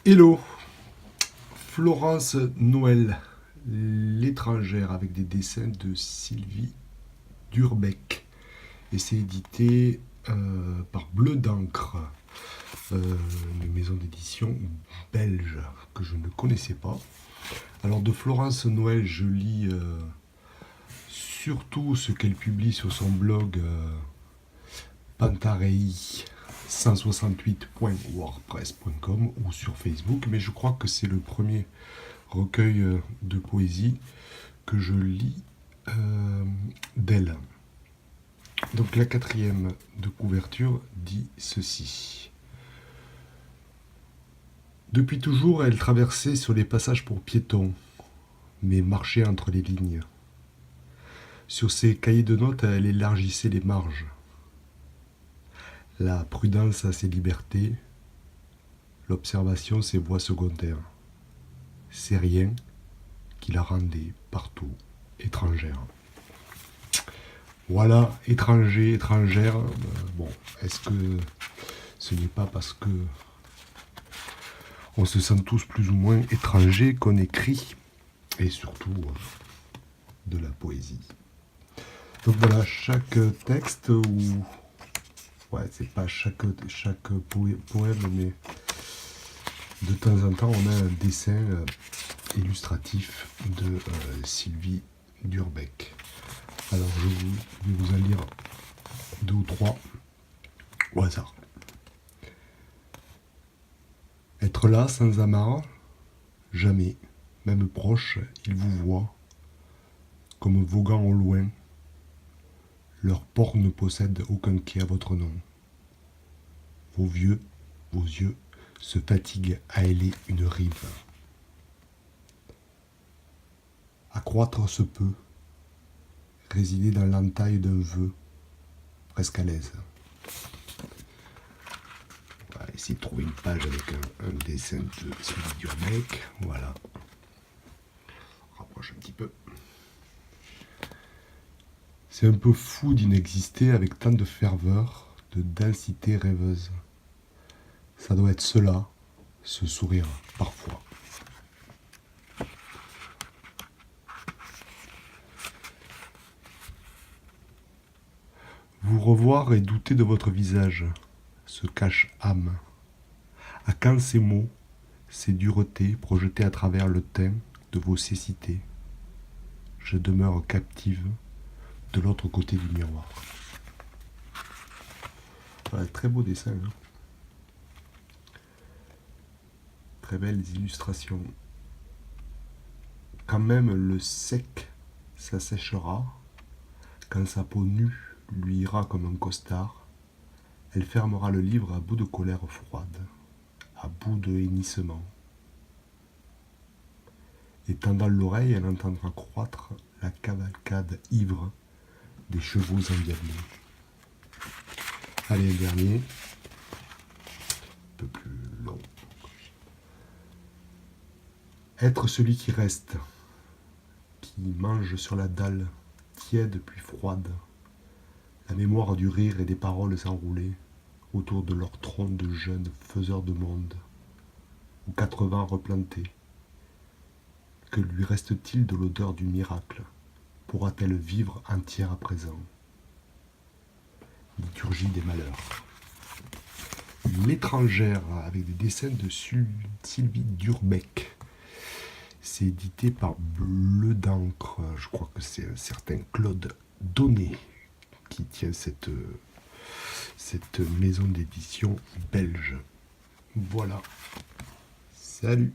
Hello, Florence Noël, l'étrangère, avec des dessins de Sylvie Durbeck. Et c'est édité par Bleu d'encre, une maison d'édition belge que je ne connaissais pas. Alors de Florence Noël, je lis surtout ce qu'elle publie sur son blog Pantarei 168.wordpress.com ou sur Facebook, mais je crois que c'est le premier recueil de poésie que je lis d'elle. Donc la quatrième de couverture dit ceci. Depuis toujours, elle traversait sur les passages pour piétons, mais marchait entre les lignes. Sur ses cahiers de notes, elle élargissait les marges. La prudence a ses libertés, l'observation ses voies secondaires. C'est rien qui la rendait partout étrangère. Voilà, étranger, étrangère. Bon, est-ce que ce n'est pas parce que on se sent tous plus ou moins étrangers qu'on écrit, et surtout de la poésie. Donc voilà, chaque texte ou ouais, c'est pas chaque poème, mais de temps en temps, on a un dessin illustratif de Sylvie Durbeck. Alors, je vais vous en lire deux ou trois au hasard. Être là sans amarre, jamais, même proche, ils vous voient, comme voguant au loin. Leur port ne possède aucun quai à votre nom. Vos yeux se fatiguent à héler une rive. Accroître se peut, résider dans l'entaille d'un vœu, presque à l'aise. On va essayer de trouver une page avec un dessin de Sylvie Durbeck. Voilà. On rapproche un petit peu. C'est un peu fou d'inexister avec tant de ferveur, de densité rêveuse. Ça doit être cela, ce sourire, parfois. Vous revoir et douter de votre visage, se cache âme. À quand ces mots, ces duretés projetées à travers le teint de vos cécités? Je demeure captive de l'autre côté du miroir. Voilà, très beau dessin. Hein. Très belles illustrations. Quand même le sec s'asséchera, quand sa peau nue lui ira comme un costard, elle fermera le livre à bout de colère froide, à bout de hennissement. Et tendant l'oreille, elle entendra croître la cavalcade ivre des chevaux endiablés. Allez, un dernier, un peu plus long. Être celui qui reste, qui mange sur la dalle, tiède puis froide, la mémoire du rire et des paroles enroulées autour de leur trône de jeunes faiseurs de monde, aux 80 replantés. Que lui reste-t-il de l'odeur du miracle? Pourra-t-elle vivre entière à présent? Liturgie des malheurs. L'étrangère, avec des dessins de Sylvie Durbeck. C'est édité par Bleu d'encre. Je crois que c'est un certain Claude Donnet qui tient cette maison d'édition belge. Voilà. Salut.